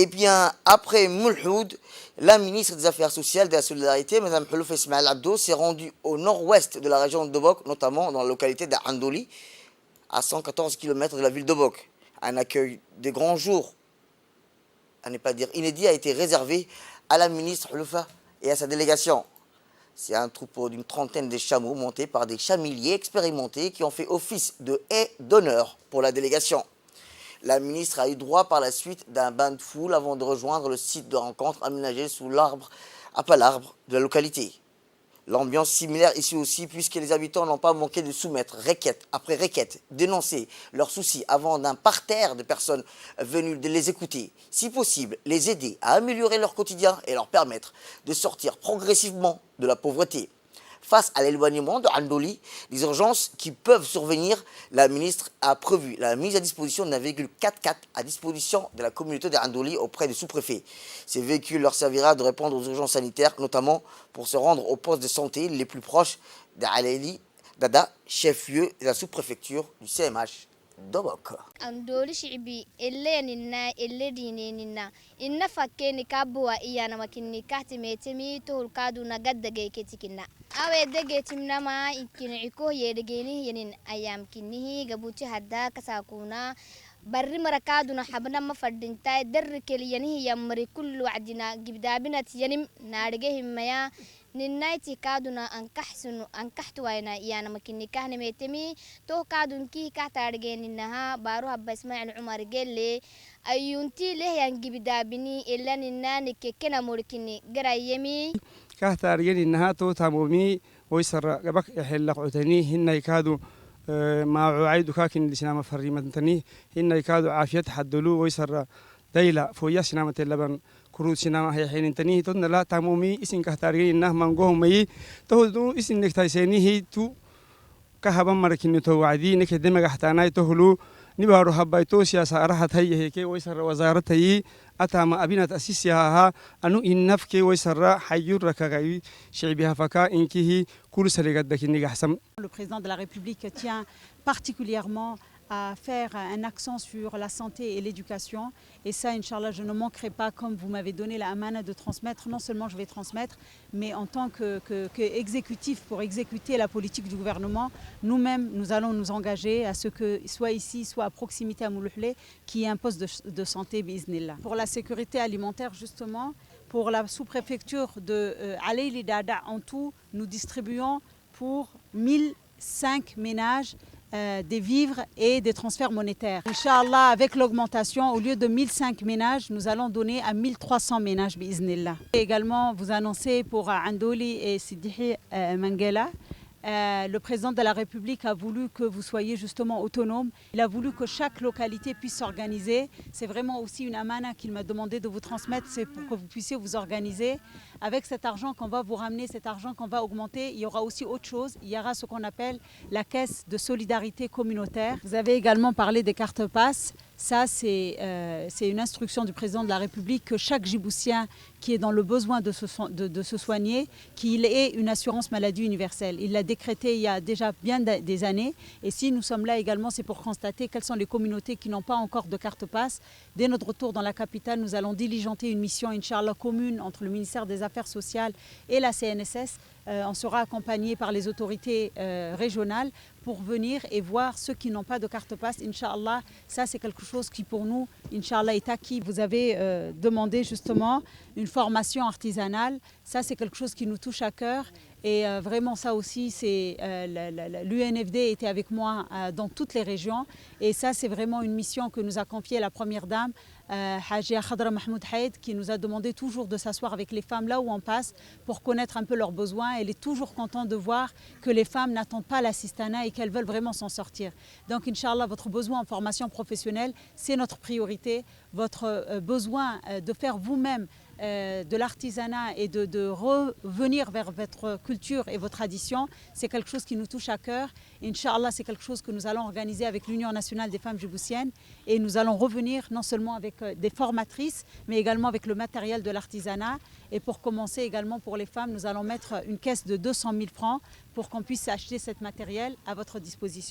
Et bien, après Moulhoud, la ministre des Affaires sociales et de la Solidarité, Mme Houlouf Ismaël Abdo, s'est rendue au nord-ouest de la région de Dobok, notamment dans la localité d'Andoli, à 114 km de la ville de Dobok. Un accueil de grands jours, à ne pas dire inédit, a été réservé à la ministre Houloufa et à sa délégation. C'est un troupeau d'une trentaine de chameaux montés par des chameliers expérimentés qui ont fait office de haie d'honneur pour la délégation. La ministre a eu droit par la suite d'un bain de foule avant de rejoindre le site de rencontre aménagé sous l'arbre à Palarbre de la localité. L'ambiance similaire ici aussi puisque les habitants n'ont pas manqué de soumettre requête après requête, dénoncer leurs soucis avant d'un parterre de personnes venues de les écouter. Si possible, les aider à améliorer leur quotidien et leur permettre de sortir progressivement de la pauvreté. Face à l'éloignement de Andoli, les urgences qui peuvent survenir, la ministre a prévu la mise à disposition d'un véhicule 4x4 à disposition de la communauté de Andoli auprès du sous-préfet. Ces véhicules leur servira de répondre aux urgences sanitaires, notamment pour se rendre aux postes de santé les plus proches d'Alaili Dada, chef-lieu de la sous-préfecture du CMH. Dobok. Andoli shibi elle nina elle dini nina inna fakkeni kabwa iyana makinni kahti metemi to hulkadu na gadda geketikina awe dege timnama ikini iko yedegeni yenin ayam kinnihi gabuti hadda kasakuna barri marakaduna habna ma fadinta darri keliyanihi yamri kullu wa'dina gibdabinat yanim nadige himmaya ننايتي كادونا أنكحتوا وينا يعني مكني كهنة ميتمي تو كادون كي كاتارجين إنها باروها بسمع عمر قال لي أيونتي له ينجب دابني إلا ننانك كنا موركني جرايمي كاتارجين إنها تو تامومي ويسر جبك يحلق عتني هن يكادوا ما عيدو كاكن لسنا فريمتني هن يكادوا عافية حدلو ويسر دايلا فويا سنامة اللبن كروت سينما هي حين تنيه تون لا تامومي اسم كهتارين إنه منقوم مي تهدو اسم نكتايسيني هي تو كهبا مركين تو وعدي نكدم جحتاناي تهلو نبارو حبايتو سياسة راحت هي هيك ويسر وزارة هي أتام أبينا تأسيسها أنو إنف كي ويسر حيور ركاغي شعبها فكا إنكي هي كل سرقة دكيني جحسم. Le président de la République tient particulièrement à faire un accent sur la santé et l'éducation. Et ça, Inch'Allah, je ne manquerai pas, comme vous m'avez donné la amana de transmettre. Non seulement je vais transmettre, mais en tant qu'exécutif, pour exécuter la politique du gouvernement, nous-mêmes, nous allons nous engager à ce que, soit ici, soit à proximité à Moulouhlé, qu'il y ait un poste de santé, biiznillah. Pour la sécurité alimentaire, justement, pour la sous-préfecture de Alaili Dada, en tout, nous distribuons pour 1005 ménages des vivres et des transferts monétaires. Inch'Allah, avec l'augmentation, au lieu de 1005 ménages, nous allons donner à 1300 ménages, biiznillah. Et également, vous annoncez pour Andoli et Sidihi Mangela, le président de la République a voulu que vous soyez justement autonome. Il a voulu que chaque localité puisse s'organiser. C'est vraiment aussi une amana qu'il m'a demandé de vous transmettre, c'est pour que vous puissiez vous organiser. Avec cet argent qu'on va vous ramener, cet argent qu'on va augmenter, il y aura aussi autre chose. Il y aura ce qu'on appelle la caisse de solidarité communautaire. Vous avez également parlé des cartes passes. Ça, c'est une instruction du président de la République que chaque Djiboutien qui est dans le besoin de se soigner, qu'il ait une assurance maladie universelle. Il l'a décrété il y a déjà bien des années. Et si nous sommes là également, c'est pour constater quelles sont les communautés qui n'ont pas encore de carte passe. Dès notre retour dans la capitale, nous allons diligenter une mission, Inch'Allah, commune entre le ministère des Affaires sociales et la CNSS. On sera accompagné par les autorités régionales pour venir et voir ceux qui n'ont pas de carte passe. Inch'Allah, ça c'est quelque chose qui pour nous, Inch'Allah, est acquis. Vous avez demandé justement une formation artisanale. Ça c'est quelque chose qui nous touche à cœur. Et vraiment ça aussi, c'est l'UNFD était avec moi dans toutes les régions. Et ça c'est vraiment une mission que nous a confiée la Première Dame, Hajia Khadra Mahmoud Haïd, qui nous a demandé toujours de s'asseoir avec les femmes là où on passe pour connaître un peu leurs besoins. Elle est toujours contente de voir que les femmes n'attendent pas l'assistanat et qu'elles veulent vraiment s'en sortir. Donc Inch'Allah, votre besoin en formation professionnelle, c'est notre priorité. Votre besoin de faire vous-même de l'artisanat et de revenir vers votre culture et vos traditions, c'est quelque chose qui nous touche à cœur. Inch'Allah, c'est quelque chose que nous allons organiser avec l'Union nationale des femmes djiboutiennes et nous allons revenir non seulement avec des formatrices, mais également avec le matériel de l'artisanat. Et pour commencer également pour les femmes, nous allons mettre une caisse de 200 000 francs pour qu'on puisse acheter cet matériel à votre disposition.